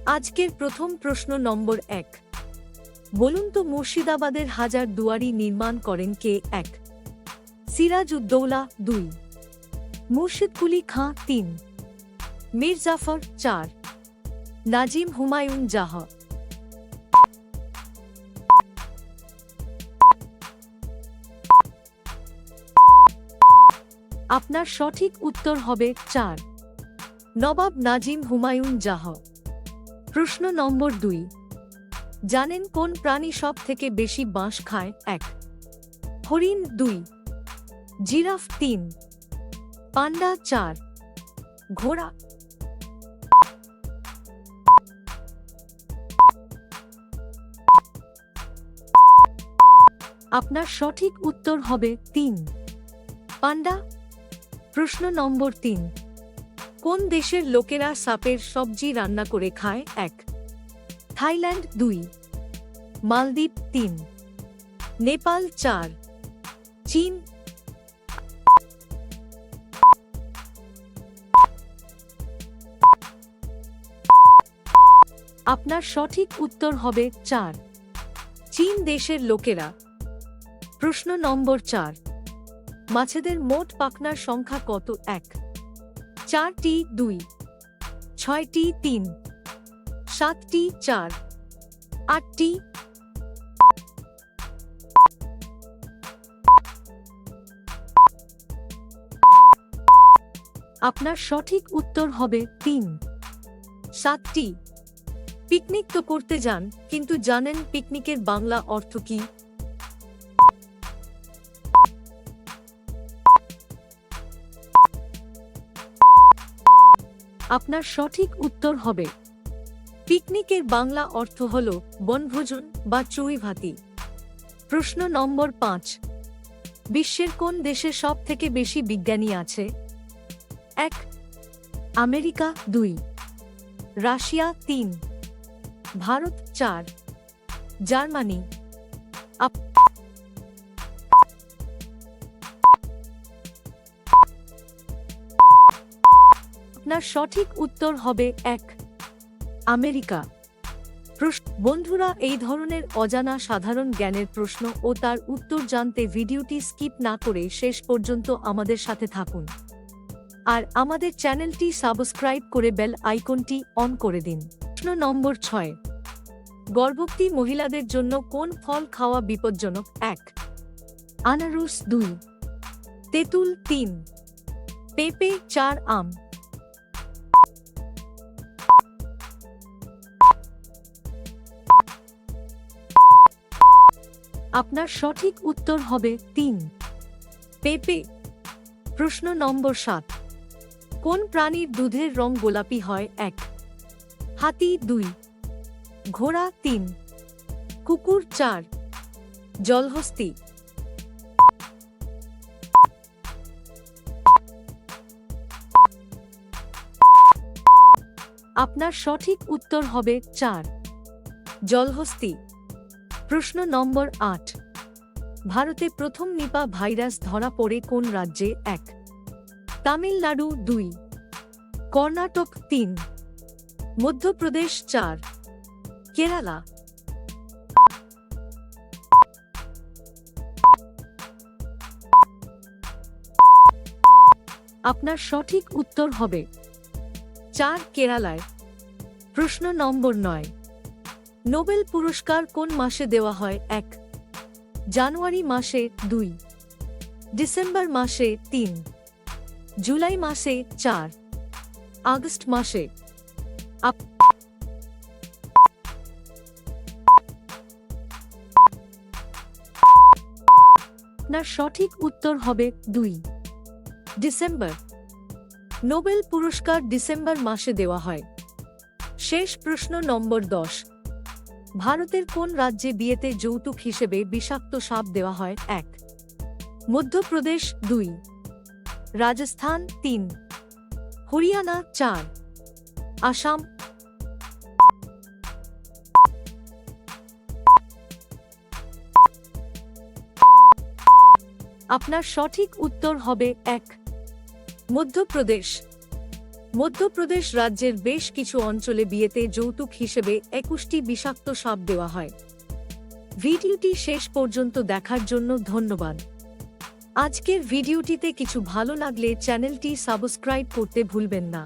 আজকের প্রথম প্রশ্ন নম্বর 1। বলুন তো মুর্শিদাবাদের হাজার দুয়ারি নির্মাণ করেন কে? 1 সিরাজ উদ্দৌলা, 2 মুর্শিদ কুলি খাঁ, 3 মীর জাফর, 4 নাজিম হুমায়ুন জাহ। আপনার সঠিক উত্তর হবে 4 নবাব নাজিম হুমায়ুন জাহ। প্রশ্ন নম্বর 2। জানেন কোন প্রাণী সব থেকে বেশি বাঁশ খায়? 1 হরিণ, 2 জিরাফ, 3 পান্ডা, 4 ঘোড়া। আপনার সঠিক উত্তর হবে 3 পান্ডা। প্রশ্ন নম্বর 3। কোন দেশের লোকেরা সাপের সবজি রান্না করে খায়? 1 থাইল্যান্ড, 2 মালদ্বীপ, 3 নেপাল, 4 চীন। আপনার সঠিক উত্তর হবে 4 চীন দেশের লোকেরা। প্রশ্ন নম্বর 4। মাছেদের মোট পাখনার সংখ্যা কত? 1 4টি, 2 6টি, 3 7টি, 4 8টি। আপনার সঠিক উত্তর হবে 3 7টি। পিকনিক তো করতে যান, কিন্তু জানেন পিকনিকের বাংলা অর্থ কি? আপনার সঠিক উত্তর হবে পিকনিকের বাংলা অর্থ হল বনভোজন বা চড়ুইভাতি। প্রশ্ন নম্বর 5। বিশ্বের কোন দেশে সব থেকে বেশি বিজ্ঞানী আছে? 1 আমেরিকা, 2 রাশিয়া, 3 ভারত, 4 জার্মানি। আপনার সঠিক উত্তর হবে 1 আমেরিকা। বন্ধুরা, এই ধরনের অজানা সাধারণ জ্ঞানের প্রশ্ন ও তার উত্তর জানতে ভিডিওটি স্কিপ না করে শেষ পর্যন্ত আমাদের সাথে থাকুন। আর আমাদের চ্যানেলটি সাবস্ক্রাইব করে বেল আইকনটি অন করে দিন। প্রশ্ন নম্বর 6। গর্ভবতী মহিলাদের জন্য কোন ফল খাওয়া বিপজ্জনক? 1 আনারস, 2 তেঁতুল, 3 পেঁপে, 4 আম। আপনার সঠিক উত্তর হবে 3 পেঁপে। প্রশ্ন নম্বর 7। কোন প্রাণীর দুধের রং গোলাপি হয়? 1 হাতি, 2 ঘোড়া, 3 কুকুর, 4 জলহস্তী। আপনার সঠিক উত্তর হবে 4 জলহস্তী। প্রশ্ন নম্বর 8। ভারতে প্রথম নিপা ভাইরাস ধরা পড়ে কোন রাজ্যে? 1 তামিলনাড়ু, 2 কর্ণাটক, 3 মধ্যপ্রদেশ, 4 কেরালা। আপনার সঠিক উত্তর হবে 4 কেরালায়। প্রশ্ন নম্বর 9। নোবেল পুরস্কার কোন মাসে দেওয়া হয়? 1 জানুয়ারি মাসে, 2 ডিসেম্বর মাসে, 3 জুলাই মাসে, 4 আগস্ট মাসে। আপনার সঠিক উত্তর হবে 2 ডিসেম্বর। নোবেল পুরস্কার ডিসেম্বর মাসে দেওয়া হয়। শেষ প্রশ্ন নম্বর 10। ভারতের কোন রাজ্যে বিয়েতে যৌতুক হিসেবে বিষাক্ত সাপ দেওয়া হয়? 1 মধ্যপ্রদেশ, 2 রাজস্থান, 3 হরিয়ানা, 4 আসাম। আপনার সঠিক উত্তর হবে 1 মধ্যপ্রদেশ। মধ্যপ্রদেশ রাজ্যের বেশ কিছু অঞ্চলে বিয়েতে যৌতুক হিসেবে 21টি বিষাক্ত সাপ দেওয়া হয়। ভিডিওটি শেষ পর্যন্ত দেখার জন্য ধন্যবাদ। আজকের ভিডিওটিতে কিছু ভালো লাগলে চ্যানেলটি সাবস্ক্রাইব করতে ভুলবেন না।